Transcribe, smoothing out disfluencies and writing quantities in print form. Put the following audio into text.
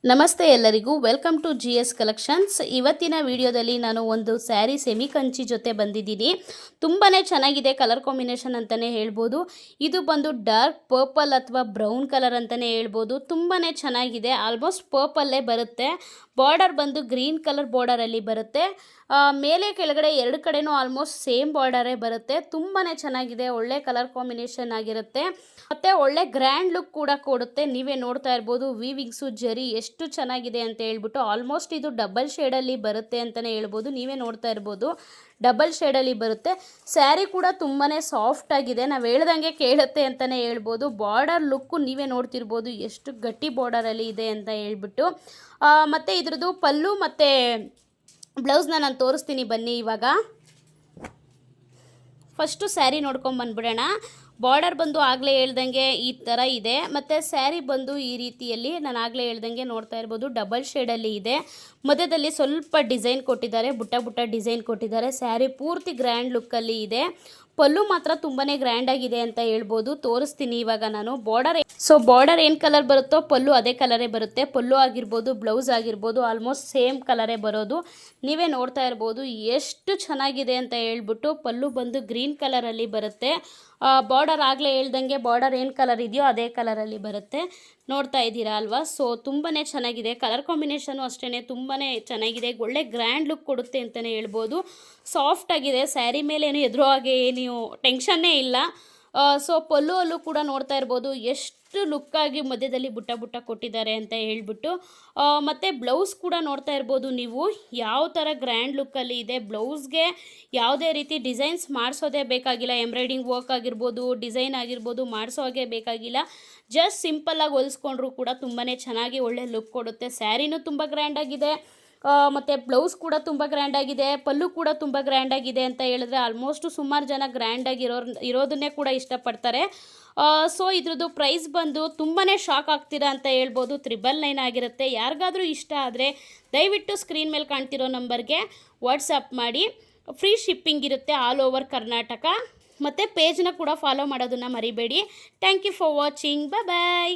ನಮಸ್ತೆ ಎಲ್ಲರಿಗೂ welcome to GS collections. ಇವತ್ತಿನ ವಿಡಿಯೋದಲ್ಲಿ ನಾನು ಒಂದು ಸ್ಯಾರಿ ಸೆಮಿ ಕಂಚಿ ಜೊತೆ ಬಂದಿದ್ದೀನಿ. ತುಂಬಾ ಚೆನ್ನಾಗಿದೆ, ಕಲರ್ ಕಾಂಬಿನೇಷನ್ ಅಂತಲೇ ಹೇಳ್ಬೋದು. ಇದು ಬಂದು ಡಾರ್ಕ್ ಪರ್ಪಲ್ ಅಥವಾ ಬ್ರೌನ್ ಕಲರ್ ಅಂತಲೇ ಹೇಳ್ಬೋದು. ತುಂಬಾ ಚೆನ್ನಾಗಿದೆ, ಆಲ್ಮೋಸ್ಟ್ ಪರ್ಪಲ್ಲೇ ಬರುತ್ತೆ. ಬಾರ್ಡರ್ ಬಂದು ಗ್ರೀನ್ ಕಲರ್ ಬಾರ್ಡರಲ್ಲಿ ಬರುತ್ತೆ. ಮೇಲೆ ಕೆಳಗಡೆ ಎರಡು ಕಡೆನೂ ಆಲ್ಮೋಸ್ಟ್ ಸೇಮ್ ಬಾರ್ಡರೇ ಬರುತ್ತೆ. ತುಂಬಾ ಚೆನ್ನಾಗಿದೆ, ಒಳ್ಳೆ ಕಲರ್ ಕಾಂಬಿನೇಷನ್ ಆಗಿರುತ್ತೆ ಮತ್ತು ಒಳ್ಳೆ ಗ್ರ್ಯಾಂಡ್ ಲುಕ್ ಕೂಡ ಕೊಡುತ್ತೆ. ನೀವೇ ನೋಡ್ತಾ ಇರ್ಬೋದು ವೀವಿಂಗ್ಸು ಜರಿ ಎಷ್ಟು ಚೆನ್ನಾಗಿದೆ ಅಂತ ಹೇಳ್ಬಿಟ್ಟು. ಆಲ್ಮೋಸ್ಟ್ ಇದು ಡಬಲ್ ಶೇಡಲ್ಲಿ ಬರುತ್ತೆ ಅಂತಲೇ ಹೇಳ್ಬೋದು. ನೀವೇ ನೋಡ್ತಾ ಇರ್ಬೋದು ಡಬಲ್ ಶೇಡಲ್ಲಿ ಬರುತ್ತೆ. ಸ್ಯಾರಿ ಕೂಡ ತುಂಬಾ ಸಾಫ್ಟ್ ಆಗಿದೆ, ನಾವು ಹೇಳ್ದಂಗೆ ಕೇಳುತ್ತೆ ಅಂತಲೇ ಹೇಳ್ಬೋದು. ಬಾರ್ಡರ್ ಲುಕ್ಕು ನೀವೇ ನೋಡ್ತಿರ್ಬೋದು ಎಷ್ಟು ಗಟ್ಟಿ ಬಾರ್ಡರಲ್ಲಿ ಇದೆ ಅಂತ ಹೇಳ್ಬಿಟ್ಟು. ಮತ್ತು ಇದ್ರದ್ದು ಪಲ್ಲು ಮತ್ತು ಬ್ಲೌಸ್ನ ನಾನು ತೋರಿಸ್ತೀನಿ ಬನ್ನಿ. ಇವಾಗ ಫಸ್ಟು ಸ್ಯಾರಿ ನೋಡ್ಕೊಂಡು ಬಂದ್ಬಿಡೋಣ. ಬಾರ್ಡರ್ ಬಂದು ಆಗಲೇ ಹೇಳ್ದಂಗೆ ಈ ಥರ ಇದೆ, ಮತ್ತು ಸ್ಯಾರಿ ಬಂದು ಈ ರೀತಿಯಲ್ಲಿ ನಾನು ಆಗಲೇ ಹೇಳ್ದಂಗೆ ನೋಡ್ತಾ ಇರ್ಬೋದು ಡಬಲ್ ಶೇಡಲ್ಲಿ ಇದೆ. ಮಧ್ಯದಲ್ಲಿ ಸ್ವಲ್ಪ ಡಿಸೈನ್ ಕೊಟ್ಟಿದ್ದಾರೆ, ಬುಟ್ಟ ಬುಟ್ಟ ಡಿಸೈನ್ ಕೊಟ್ಟಿದ್ದಾರೆ. ಸ್ಯಾರಿ ಪೂರ್ತಿ ಗ್ರ್ಯಾಂಡ್ ಲುಕ್ಕಲ್ಲಿ ಇದೆ. ಪಲ್ಲು ಮಾತ್ರ ತುಂಬಾ ಗ್ರ್ಯಾಂಡಾಗಿದೆ ಅಂತ ಹೇಳ್ಬೋದು. ತೋರಿಸ್ತೀನಿ ಇವಾಗ ನಾನು. ಬಾರ್ಡರ್ ಏನು ಕಲರ್ ಬರುತ್ತೋ ಪಲ್ಲು ಅದೇ ಕಲರೇ ಬರುತ್ತೆ. ಪಲ್ಲು ಆಗಿರ್ಬೋದು ಬ್ಲೌಸ್ ಆಗಿರ್ಬೋದು ಆಲ್ಮೋಸ್ಟ್ ಸೇಮ್ ಕಲರೇ ಬರೋದು. ನೀವೇ ನೋಡ್ತಾ ಇರ್ಬೋದು ಎಷ್ಟು ಚೆನ್ನಾಗಿದೆ ಅಂತ ಹೇಳ್ಬಿಟ್ಟು. ಪಲ್ಲು ಬಂದು ಗ್ರೀನ್ ಕಲರಲ್ಲಿ ಬರುತ್ತೆ. ಬಾರ್ಡರ್ ಆಗಲೇ ಹೇಳ್ದಂಗೆ ಬಾರ್ಡರ್ ಏನು ಕಲರ್ ಇದೆಯೋ ಅದೇ ಕಲರಲ್ಲಿ ಬರುತ್ತೆ. ನೋಡ್ತಾ ಇದ್ದೀರಾ ಅಲ್ವಾ? ಸೊ ತುಂಬಾ ಚೆನ್ನಾಗಿದೆ, ಕಲರ್ ಕಾಂಬಿನೇಷನು ಅಷ್ಟೇ ತುಂಬಾ ಚೆನ್ನಾಗಿದೆ. ಒಳ್ಳೆ ಗ್ರ್ಯಾಂಡ್ ಲುಕ್ ಕೊಡುತ್ತೆ ಅಂತಲೇ ಹೇಳ್ಬೋದು. ಸಾಫ್ಟಾಗಿದೆ, ಸ್ಯಾರಿ ಮೇಲೆ ಏನು ಎದುರು ಹಾಗೆ ನೀವು ಟೆನ್ಷನ್ನೇ ಇಲ್ಲ. ಸೊ ಪಲ್ಲು ಅಲ್ಲೂ ಕೂಡ ನೋಡ್ತಾ ಇರ್ಬೋದು ಎಷ್ಟು ಲುಕ್ಕಾಗಿ ಮಧ್ಯದಲ್ಲಿ ಬುಟ್ಟ ಬುಟ್ಟ ಕೊಟ್ಟಿದ್ದಾರೆ ಅಂತ ಹೇಳ್ಬಿಟ್ಟು. ಮತ್ತು ಬ್ಲೌಸ್ ಕೂಡ ನೋಡ್ತಾ ಇರ್ಬೋದು ನೀವು ಯಾವ ಥರ ಗ್ರ್ಯಾಂಡ್ ಲುಕ್ಕಲ್ಲಿ ಇದೆ. ಬ್ಲೌಸ್ಗೆ ಯಾವುದೇ ರೀತಿ ಡಿಸೈನ್ಸ್ ಮಾಡಿಸೋದೇ ಬೇಕಾಗಿಲ್ಲ. ಎಂಬ್ರಾಯ್ಡಿಂಗ್ ವರ್ಕ್ ಆಗಿರ್ಬೋದು, ಡಿಸೈನ್ ಆಗಿರ್ಬೋದು ಮಾಡಿಸೋ ಹಾಗೆ ಬೇಕಾಗಿಲ್ಲ. ಜಸ್ಟ್ ಸಿಂಪಲ್ಲಾಗಿ ಹೊಲಿಸ್ಕೊಂಡ್ರು ಕೂಡ ತುಂಬಾ ಚೆನ್ನಾಗಿ ಒಳ್ಳೆ ಲುಕ್ ಕೊಡುತ್ತೆ. ಸ್ಯಾರಿನೂ ತುಂಬ ಗ್ರ್ಯಾಂಡಾಗಿದೆ, ಮತ್ತು ಬ್ಲೌಸ್ ಕೂಡ ತುಂಬ ಗ್ರ್ಯಾಂಡಾಗಿದೆ, ಪಲ್ಲು ಕೂಡ ತುಂಬ ಗ್ರ್ಯಾಂಡಾಗಿದೆ ಅಂತ ಹೇಳಿದ್ರೆ ಆಲ್ಮೋಸ್ಟು ಸುಮಾರು ಜನ ಇರೋದನ್ನೇ ಕೂಡ ಇಷ್ಟಪಡ್ತಾರೆ. ಸೊ ಇದ್ರದ್ದು ಪ್ರೈಸ್ ಬಂದು ತುಂಬಾ ಶಾಕ್ ಆಗ್ತೀರಾ ಅಂತ ಹೇಳ್ಬೋದು. 999 ಆಗಿರುತ್ತೆ. ಯಾರಿಗಾದರೂ ಇಷ್ಟ ಆದರೆ ದಯವಿಟ್ಟು ಸ್ಕ್ರೀನ್ ಮೇಲೆ ಕಾಣ್ತಿರೋ ನಂಬರ್ಗೆ ವಾಟ್ಸಪ್ ಮಾಡಿ. ಫ್ರೀ ಶಿಪ್ಪಿಂಗ್ ಇರುತ್ತೆ ಆಲ್ ಓವರ್ ಕರ್ನಾಟಕ. ಮತ್ತು ಪೇಜ್ನ ಕೂಡ ಫಾಲೋ ಮಾಡೋದನ್ನು ಮರಿಬೇಡಿ. Thank you for watching. Bye.